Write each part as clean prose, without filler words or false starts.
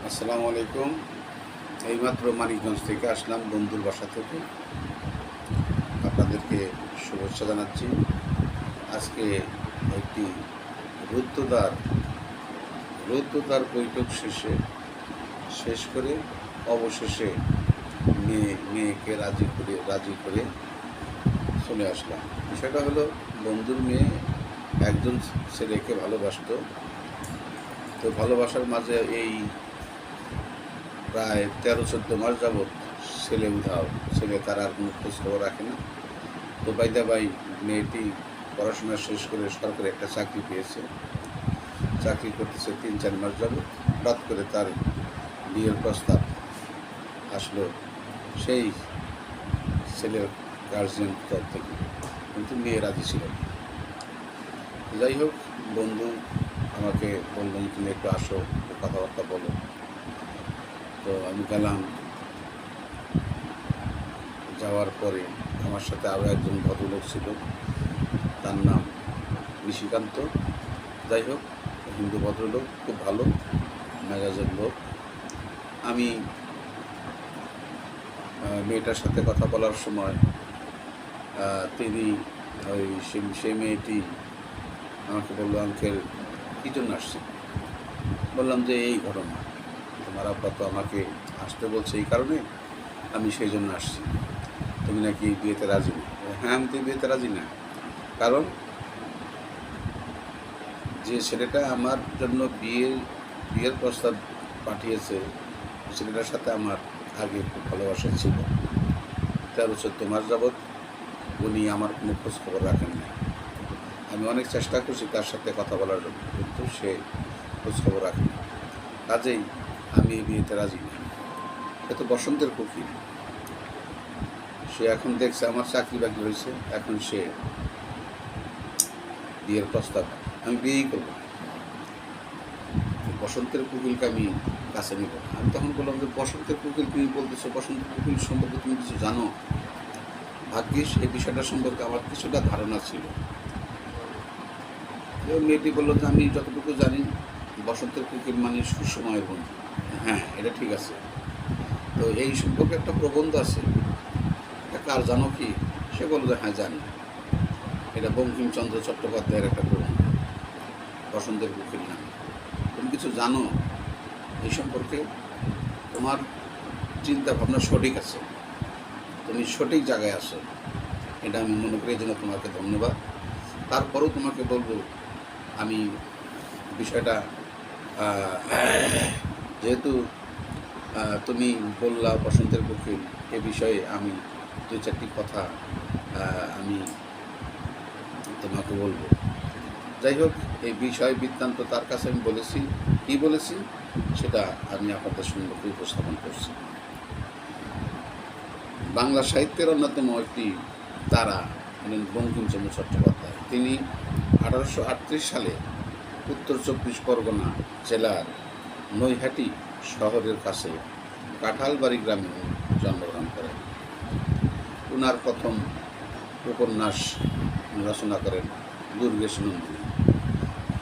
আসসালামু আলাইকুম। এইমাত্র মানিকগঞ্জ থেকে আসলাম, বন্ধুর বাসা থেকে। আপনাদেরকে শুভেচ্ছা জানাচ্ছি। আজকে একটি রুদ্ধদ্বার রুদ্ধদ্বার বৈঠক শেষ করে অবশেষে মেয়েকে রাজি করে চলে আসলাম। বিষয়টা হলো, বন্ধুর মেয়ে একজন ছেলেকে ভালোবাসতো। তো ভালোবাসার মাঝে এই প্রায় 13-14 মাস যাবৎ ছেলে উধাও। ছেলে তার আর কোনো খোঁজখবর রাখে না। তো ভাই মেয়েটি পড়াশোনা শেষ করে সরকারি একটা চাকরি পেয়েছে, চাকরি করতেছে 3-4 মাস যাবৎ। হঠাৎ করে তার বিয়ের প্রস্তাব আসলো সেই ছেলের গার্জিয়ান তরফ থেকে, কিন্তু মেয়ে রাজি ছিল না। যাই হোক, বন্ধু আমাকে বললেন, তুমি একটু আসো, কথাবার্তা বলো। তো আমি গেলাম। যাওয়ার পরে আমার সাথে আরও একজন ভদ্রলোক ছিল, তার নাম নিশিকান্ত। যাই হোক, হিন্দু ভদ্রলোক, খুব ভালো মেজাজের লোক। আমি মেয়েটার সাথে কথা বলার সময় তিনি সেই মেয়েটি আমাকে বললো, আঙ্কেল কী জন্য আসছে? বললাম যে এই ঘটনা, তোমার আব্বা তো আমাকে আসতে বলছে এই কারণে, আমি সেই জন্য আসছি। তুমি নাকি বিয়েতে রাজি না? হ্যাঁ, আমি তো বিয়েতে রাজি না। কারণ যে ছেলেটা আমার জন্য বিয়ের প্রস্তাব পাঠিয়েছে, ছেলেটার সাথে আমার আগে খুব ভালোবাসা ছিল। 13-14 মাস যাবৎ উনি আমার কোনো খোঁজখবর রাখেন না। আমি অনেক চেষ্টা করছি তার সাথে কথা বলার জন্য, কিন্তু সে খোঁজখবর রাখে না। কাজেই আমি এই বিয়েতে রাজি না। এ তো বসন্তের কুকিল। সে এখন দেখছে আমার চাকরি বাকরি হয়েছে, এখন সে বিয়ের প্রস্তাব, আমি বিয়েই করবো। বসন্তের কুকিলকে আমি কাছে নিব। আমি তখন বললাম যে বসন্তের কুকিল তুমি বলতেছো, বসন্তের কুকিল সম্পর্কে তুমি কিছু জানো? ভাগ্যিস এই বিষয়টা সম্পর্কে আমার কিছুটা ধারণা ছিল। মেয়েটি বললো যে আমি যতটুকু জানি বসন্তের কুকিল মানে সুসময়ের বন্ধু। হ্যাঁ, এটা ঠিক আছে। তো এই সম্পর্কে একটা প্রবন্ধ আছে, এটা কার জানো কি? সে বললো যে হ্যাঁ জানি, এটা বঙ্কিমচন্দ্র চট্টোপাধ্যায়ের একটা প্রবন্ধ, বসন্তের কুকিল নামে। তুমি কিছু জানো এই সম্পর্কে? তোমার চিন্তা ভাবনা সঠিক আছে, তুমি সঠিক জায়গায় আসো, এটা আমি মনে করি। এই জন্য তোমাকে ধন্যবাদ। তারপরেও তোমাকে বলবো, আমি বিষয়টা যেহেতু তুমি বললা বসন্তের কুকিল, এ বিষয়ে আমি 2-4টি কথা আমি তোমাকে বলবো। যাই হোক, এই বিষয় বৃত্তান্ত তার কাছে আমি বলেছি, কী বলেছি সেটা আমি আপনাদের সম্মুখে উপস্থাপন করছি। বাংলা সাহিত্যের অন্যতম একটি তারা হলেন বঙ্কিমচন্দ্র চট্টোপাধ্যায়। তিনি 1838 সালে উত্তর 24 পরগনা জেলার নৈহাটি শহরের কাছে কাঁঠালবাড়ি গ্রামে জন্মগ্রহণ করেন। ওনার প্রথম উপন্যাস রচনা করেন দুর্গেশ নন্দিনী,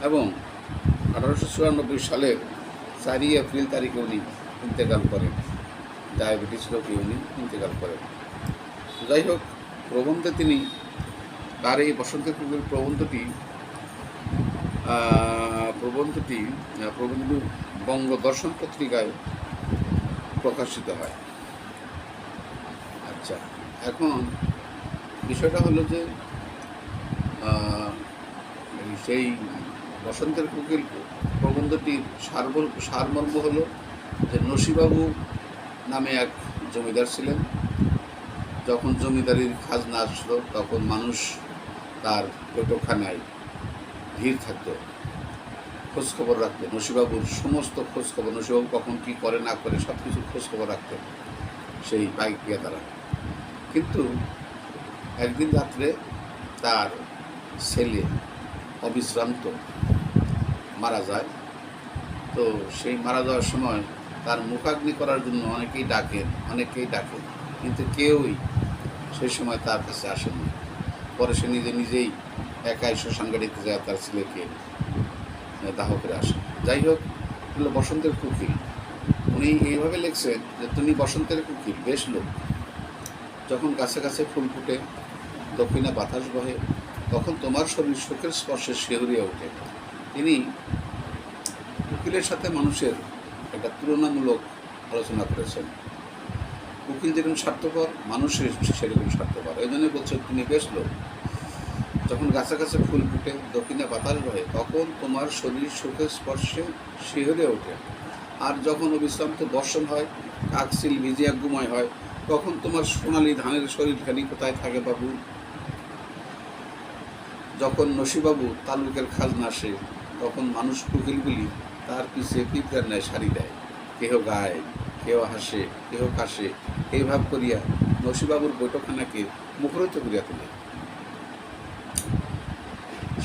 এবং 1894 সালের 4 এপ্রিল তারিখে উনি ইন্তেকাল করেন। ডায়াবেটিস রোগে উনি ইন্তেকাল করেন। যাই হোক, প্রবন্ধে তিনি তার এই বসন্তের কুকিল প্রবন্ধটি বঙ্গদর্শন পত্রিকায় প্রকাশিত হয়। আচ্ছা, এখন বিষয়টা হলো যে সেই বসন্তের কুকিল প্রবন্ধটির সারমর্ম হলো যে নসিবাবু নামে এক জমিদার ছিলেন। যখন জমিদারির খাজনা আসলো, তখন মানুষ তার বৈঠকখানায় ভিড় থাকতো, খোঁজখবর রাখতো। নসিবাবুর সমস্ত খোঁজখবর, নসিবাবু কখন কী করে না করে সব কিছু খোঁজখবর রাখতেন সেই পাইক ক্রেতারা। কিন্তু একদিন রাত্রে তার ছেলে অবিশ্রান্ত মারা যায়। তো সেই মারা যাওয়ার সময় তার মুখাগ্নি করার জন্য অনেকেই ডাকেন, কিন্তু কেউই সেই সময় তার কাছে আসেনি। পরে সে নিজেই একাই শ্মশান গাড়িতে যায় তার ছেলেকে দাহ করে আসে। যাই হোক, হলো বসন্তের কুকিল। উনি এইভাবে লিখছেন যে তুমি বসন্তের কোকিল বেশ লোক, যখন গাছে গাছে ফুল ফুটে দক্ষিণা বাতাস বহে তখন তোমার শরীর শোকের স্পর্শে শিহরিয়া ওঠে। তিনি কোকিলের সাথে মানুষের একটা তুলনামূলক আলোচনা করেছেন। কোকিল যেরকম স্বার্থপর, মানুষের সেরকম স্বার্থপর। এই জন্য বলছে তুমি বেশ লোক, যখন গাছে গাছে ফুল ফুটে দক্ষিণে বাতাস বহে তখন তোমার শরীর শোকের স্পর্শে শিহরে ওঠে। আর যখন অবিশ্রান্ত বর্ষণ হয়, কাকশিল ভিজিয়া গুময় হয়, তখন তোমার সোনালি ধানের শরীরখানি কোথায় থাকে বাবু? যখন নসিবাবু তালুকের খাজনা আসে তখন মানুষ কোকিলগুলি তার পিছে পিঁপড়ার ন্যায় সারি দেয়, কেহ গায়, কেহ হাসে, কেহ কাশে, এই ভাব করিয়া নসিবাবুর বৈঠকখানাকে মুখরিত করিয়া তোলে।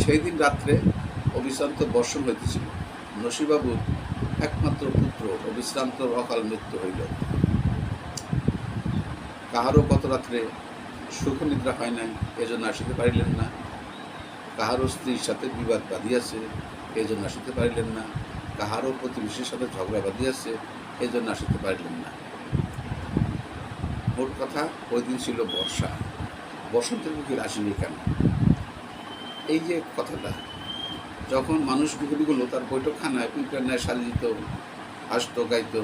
সেই দিন রাত্রে অবিশ্রান্ত বর্ষণ হইতেছিল। নসিবাবুর একমাত্র পুত্র অবিশ্রান্ত অকাল মৃত্যু হইল। কাহারও কত রাত্রে সুখ নিদ্রা হয় নাই, এজন্য আসিতে পারিলেন না। কাহারও স্ত্রীর সাথে বিবাদ বাঁধিয়াছে, এজন্য আসিতে পারিলেন না। কাহারও প্রতিবেশীর সাথে ঝগড়া বাঁধিয়াছে, এজন্য আসিতে পারিলেন না। মোট কথা, ওই দিন ছিল বর্ষা। বসন্তের কোকিল আসেনি কেন? এই যে কথাটা, যখন মানুষ কুকুরগুলো তার বৈঠকখানায় পিঁপড়ার ন্যায় সারি দিত, হাসত, গাইত,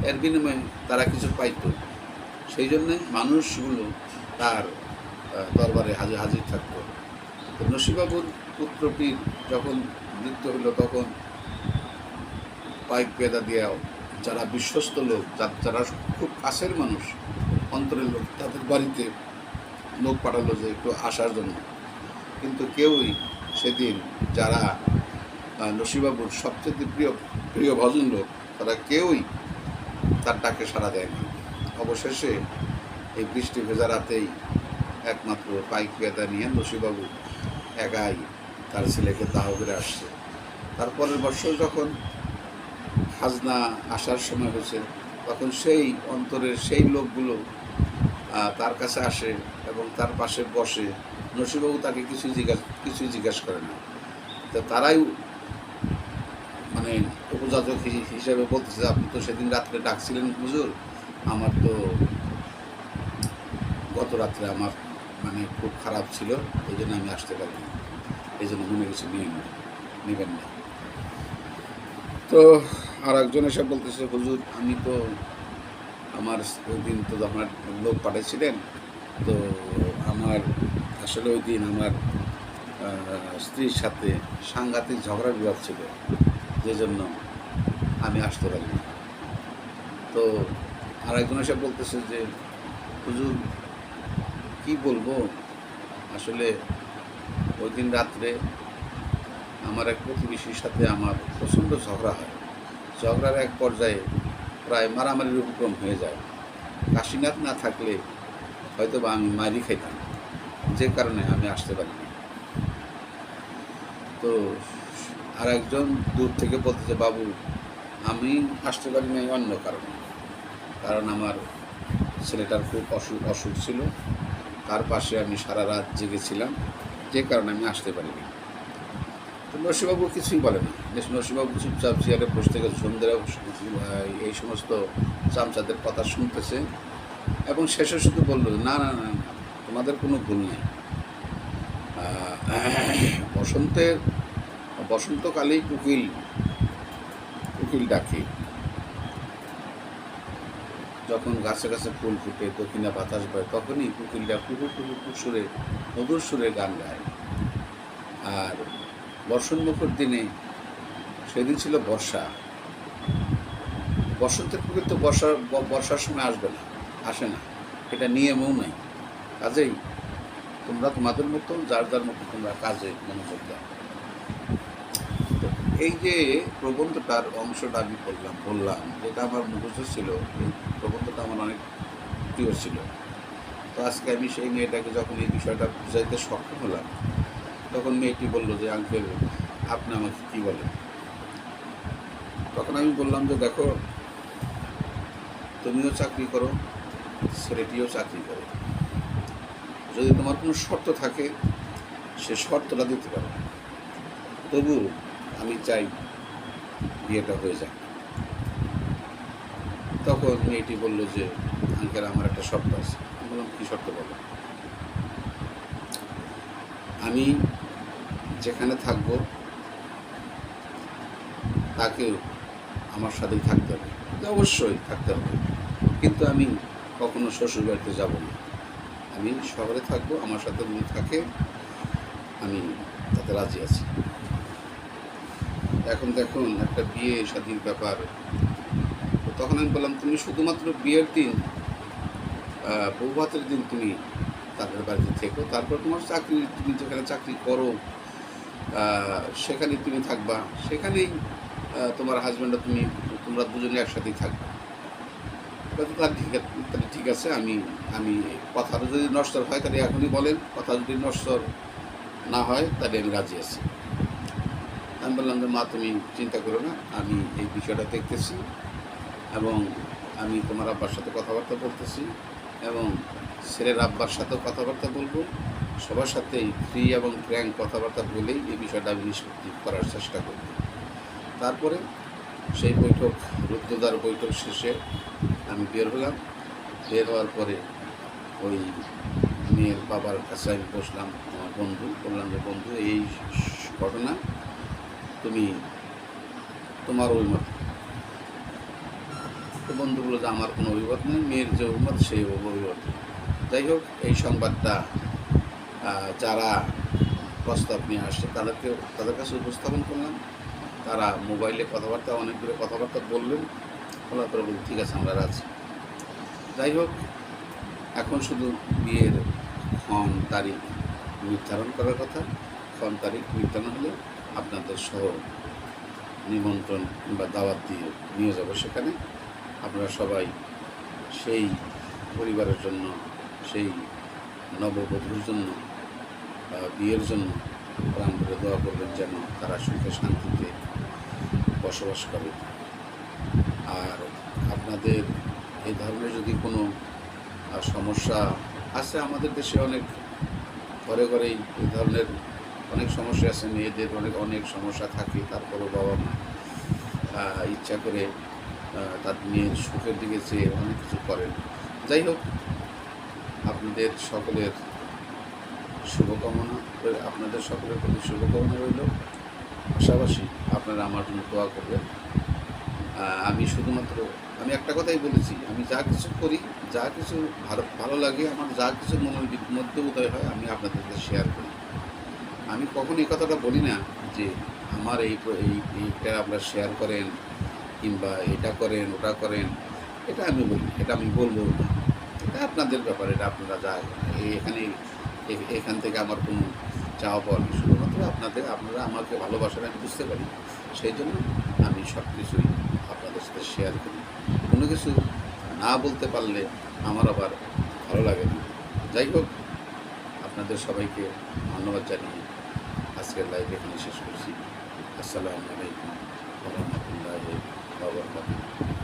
এর বিনিময়ে তারা কিছু পাইত, সেই জন্যে মানুষগুলো তার দরবারে হাজির থাকত। তো নসিবাবুর পুত্রটির যখন মৃত্যু হইল তখন পাইক পেদা দিয়া যারা বিশ্বস্ত লোক, যারা খুব কাছের মানুষ, অন্তরের লোক, তাদের বাড়িতে লোক পাঠালো যে একটু আসার জন্য। কিন্তু কেউই সেদিন, যারা নসিবাবুর সবচেয়ে প্রিয় ভজন লোক, তারা কেউই তার ডাকে সাড়া দেয়নি। অবশেষে এই বৃষ্টি ভেজা রাতেই একমাত্র পাইক পেদা নিয়ে নসিবাবু একাই তার ছেলেকে দাহ করে আসছে। তারপরের বছর যখন খাজনা আসার সময় হয়েছে তখন সেই অন্তরের সেই লোকগুলো তার কাছে আসে এবং তার পাশে বসে। নসিবাবু তাকে কিছুই জিজ্ঞাসা করে না। তো তারাই মানে উপযাচক হিসেবে বলতেছে, আপনি তো সেদিন রাত্রে ডাকছিলেন হুজুর, আমার তো গত রাত্রে আমার মানে খুব খারাপ ছিল, এই জন্য আমি আসতে পারিনি, এই জন্য মনে কিছু নেবেন না। তো আর একজন এসে বলতেছে, হুজুর আমি তো আমার ওই দিন তো আপনার লোক পাঠিয়েছিলেন, তো আমার আসলে ওই দিন আমার স্ত্রীর সাথে সাংঘাতিক ঝগড়া বিবাদ ছিল, যে জন্য আমি আসতে পারিনি। তো আর একজন এসে বলতেছে যে হুজুর কি বলবো, আসলে ওই দিন রাত্রে আমার এক প্রতিবেশীর সাথে আমার প্রচণ্ড ঝগড়া হয়। ঝগড়ার এক পর্যায়ে প্রায় মারামারির উপক্রম হয়ে যায়। কাশীনাথ না থাকলে হয়তো বা আমি মারি খাইতাম, যে কারণে আমি আসতে পারিনি। তো আর একজন দূর থেকে বলতেছে, বাবু আমি আসতে পারিনি অন্য কারণে, কারণ আমার ছেলেটার খুব অসুখ ছিল, তার পাশে আমি সারা রাত জেগেছিলাম, যে কারণে আমি আসতে পারিনি। তো নসিবাবু কিছুই বলে না। নসিবাবু চুপচাপ চেয়ারে বসে থেকে সন্ধ্যা এই সমস্ত চামচাদের কথা শুনতেছে এবং শেষে শুধু বলল, না না না, তোমাদের কোনো ভুল নেই। বসন্তকালেই কোকিল ডাকে, যখন গাছে গাছে ফুল ফুটে দক্ষিণা বাতাস বয় তখনই কোকিলটা কুকুর সুরে মধুর সুরে গান গায়। আর বর্ষণমুখর দিনে, সেদিন ছিল বর্ষা। বসন্তের কোকিল তো বর্ষার সময় আসে না, এটা নিয়মও নাই। কাজেই তোমরা তোমাদের মতো যার মতো তোমরা কাজে মনোযোগ দাও। তো এই যে প্রবন্ধটার অংশটা আমি বললাম, যেটা আমার মুখস্থ ছিল, এই প্রবন্ধটা আমার অনেক প্রিয় ছিল। তো আজকে আমি সেই মেয়েটাকে যখন এই বিষয়টা বুঝাইতে সক্ষম হলাম, তখন মেয়েটি বললো যে আঙ্কেল আপনি আমাকে কী বলেন? তখন আমি বললাম যে দেখো, তুমিও চাকরি করো, ছেলেটিও চাকরি করে, যদি তোমার কোনো শর্ত থাকে সে শর্তটা দিতে পারো। তবু আমি চাই বিয়েটা হয়ে যায়। তখন মেয়েটি বলল যে আঙ্কেল আমার একটা শর্ত আছে। আমি বললাম কী শর্ত বলো? আমি যেখানে থাকবো তাকেও আমার সাথেই থাকতে হবে। অবশ্যই থাকতে হবে, কিন্তু আমি কখনো শ্বশুর বাড়িতে যাব না। আমি শহরে থাকবো, আমার সাথে যদি থাকে আমি তাতে রাজি আছি। এখন দেখুন একটা বিয়ে শাদীর ব্যাপার। তো তখন আমি বললাম তুমি শুধুমাত্র বিয়ের দিন বউ ভাতের দিন তুমি তাদের বাড়িতে থেকো, তারপর তোমার চাকরি, তুমি যেখানে চাকরি করো সেখানে তুমি থাকবা, সেখানেই তোমার হাজব্যান্ড তোমরা দুজনে একসাথেই থাকবে। তাহলে ঠিক আছে, আমি আমি কথাটা যদি নশ্বর হয় তাহলে এখনই বলেন, কথা যদি নশ্বর না হয় তাহলে আমি রাজি আছি। আমি বললাম যে মা তুমি চিন্তা করো না, আমি এই বিষয়টা দেখতেছি এবং আমি তোমার আব্বার সাথে কথাবার্তা বলতেছি এবং ছেলের আব্বার সাথেও কথাবার্তা বলবো, সবার সাথেই ফ্রি এবং ফ্র্যাঙ্ক কথাবার্তা বলেই এই বিষয়টা আমি নিষ্পত্তি করার চেষ্টা করব। তারপরে সেই বৈঠক, রুদ্ধদ্বার বৈঠক শেষে আমি বের হলাম। বের হওয়ার পরে ওই মেয়ের বাবার কাছে আমি বসলাম, আমার বন্ধু, বললাম যে বন্ধু এই ঘটনা, তুমি তোমার অভিমত। তো বন্ধু বললো যে আমার কোনো অভিমত নেই, মেয়ের যে অভিমত সেই অভিমত। যাই হোক, এই সংবাদটা যারা প্রস্তাব নিয়ে আসছে তাদের কাছে উপস্থাপন করলাম। তারা মোবাইলে কথাবার্তা, অনেকগুলো কথাবার্তা বললেন, বলার পরে বলল ঠিক আছে আমরা রাজি। যাই হোক, এখন শুধু বিয়ের ক্ষণ তারিখ নির্ধারণ করার কথা। ক্ষণ তারিখ নির্ধারণ হলে আপনাদের সহ নিমন্ত্রণ কিংবা দাওয়াত দিয়ে নিয়ে যাব সেখানে। আপনারা সবাই সেই পরিবারের জন্য, সেই নববধূর জন্য, বিয়ের জন্য প্রাণ ভরে দোয়া করবেন যেন তারা সুখে শান্তিতে বসবাস করে। আর আপনাদের এই ধরনের যদি কোনো সমস্যা আছে, আমাদের দেশে অনেক ঘরে ঘরেই এই ধরনের অনেক সমস্যা আছে, মেয়েদের অনেক সমস্যা থাকে, তারপরেও বাবা মা ইচ্ছা করে তার মেয়ের সুখের দিকে চেয়ে অনেক কিছু করেন। যাই হোক, আপনাদের সকলের শুভকামনা, আপনাদের সকলের প্রতি শুভকামনা রইল। পাশাপাশি আপনারা আমার জন্য দোয়া করবেন। আমি একটা কথাই বলেছি, আমি যা কিছু করি, যা কিছু ভালো লাগে, আমার যা কিছু মনের মধ্যে উদয় হয় আমি আপনাদের সাথে শেয়ার করি। আমি কখনো এই কথাটা বলি না যে আমার এইটা আপনারা শেয়ার করেন কিংবা এটা করেন ওটা করেন, এটা আমি বলি, এটা আমি বলবো না। এটা আপনাদের ব্যাপার, এটা আপনারা যা এখান থেকে আমার কোনো চাওয়া পাওয়া নেই। শুধুমাত্র আপনারা আমাকে ভালোবাসেন, আমি বুঝতে পারি, সেই জন্য আমি সব কিছুই আপনাদের সাথে শেয়ার করি। কোনো কিছু না বলতে পারলে আমার আবার ভালো লাগে না। যাই হোক, আপনাদের সবাইকে ধন্যবাদ জানিয়ে আজকের লাইভ এখানে শেষ করছি। আসসালামু আলাইকুম ওয়া রাহমাতুল্লাহি ওয়া বারাকাতুহু।